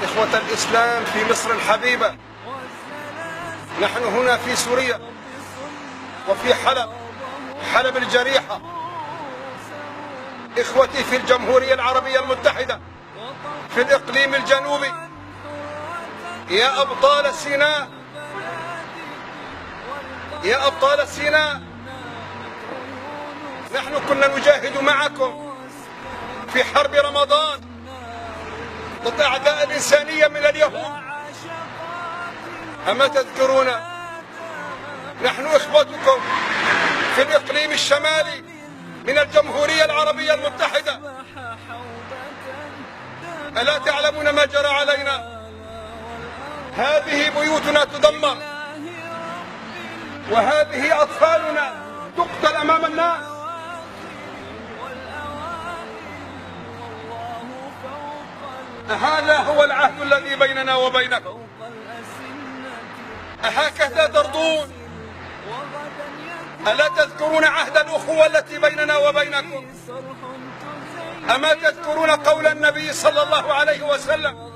إخوة الإسلام في مصر الحبيبة، نحن هنا في سوريا وفي حلب الجريحة. إخوتي في الجمهورية العربية المتحدة في الإقليم الجنوبي، يا أبطال سيناء، يا أبطال سيناء، نحن كنا نجاهد معكم في حرب رمضان ضد أعداء الإنسانية من اليهود، أما تذكرون؟ نحن إخوتكم في الإقليم الشمالي من الجمهورية العربية المتحدة، ألا تعلمون ما جرى علينا؟ هذه بيوتنا تدمر، وهذه أطفالنا تقتل أمام الناس. هذا هو العهد الذي بيننا وبينكم، أهكذا ترضون؟ ألا تذكرون عهد الأخوة التي بيننا وبينكم؟ أما تذكرون قول النبي صلى الله عليه وسلم: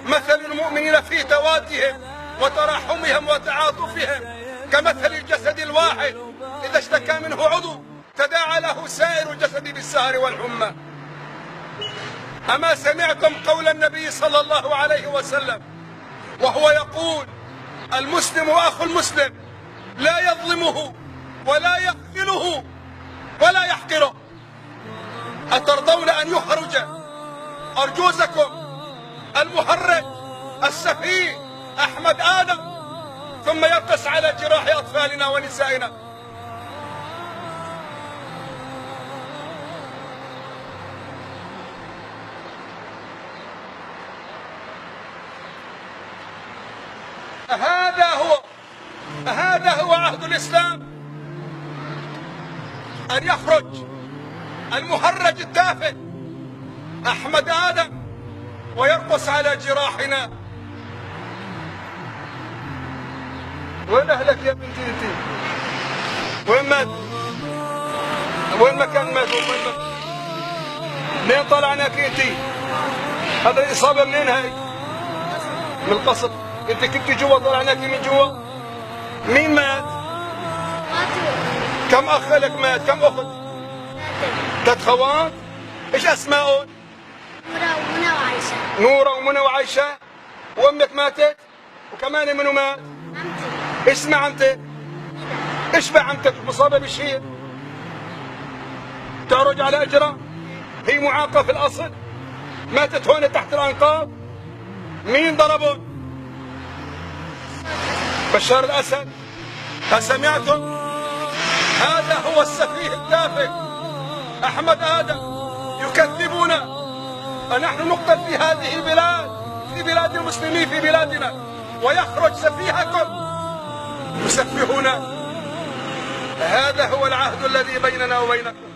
مثل المؤمنين في توادهم وتراحمهم وتعاطفهم كمثل الجسد الواحد إذا اشتكى منه عضو تداعى له سائر الجسد بالسهر والحمى. أما سمعتم قول النبي صلى الله عليه وسلم وهو يقول: المسلم أخو المسلم لا يظلمه ولا يخذله ولا يحقره؟ أترضون أن يخرج أرجوزكم المهرج السفيه أحمد آدم ثم يقس على جراح أطفالنا ونسائنا؟ هذا هو عهد الإسلام، أن يخرج المهرج التافه أحمد آدم ويرقص على جراحنا. وين أهلك يا بنتي أنت؟ وين مات؟ وين مكان مات؟ منين طلعناك أنت؟ هذا الإصابة منين هاي؟ من القصر. أنت كنت جوا طلعناك من جوا؟ مين مات؟ كم أخ لك مات؟ كم أخت؟ 3 خوات؟ إيش أسمائهم؟ نورة ومنى وعائشة. نورة ومنى وعائشة. وأمك ماتت؟ وكمان منو مات؟ عمتي. إيش اسمها عمتك؟ إيش بعمتك مصابة بالشيء؟ تعرج على أجرها؟ هي معاقة في الأصل؟ ماتت هون تحت الأنقاض؟ مين ضربهم؟ بشار الأسد. أسمعتم؟ هذا هو السفيه التافه أحمد آدم. يكذبون. ونحن نقتل في هذه البلاد، في بلاد المسلمين، في بلادنا، ويخرج سفيهكم يسفهون. هذا هو العهد الذي بيننا وبينكم.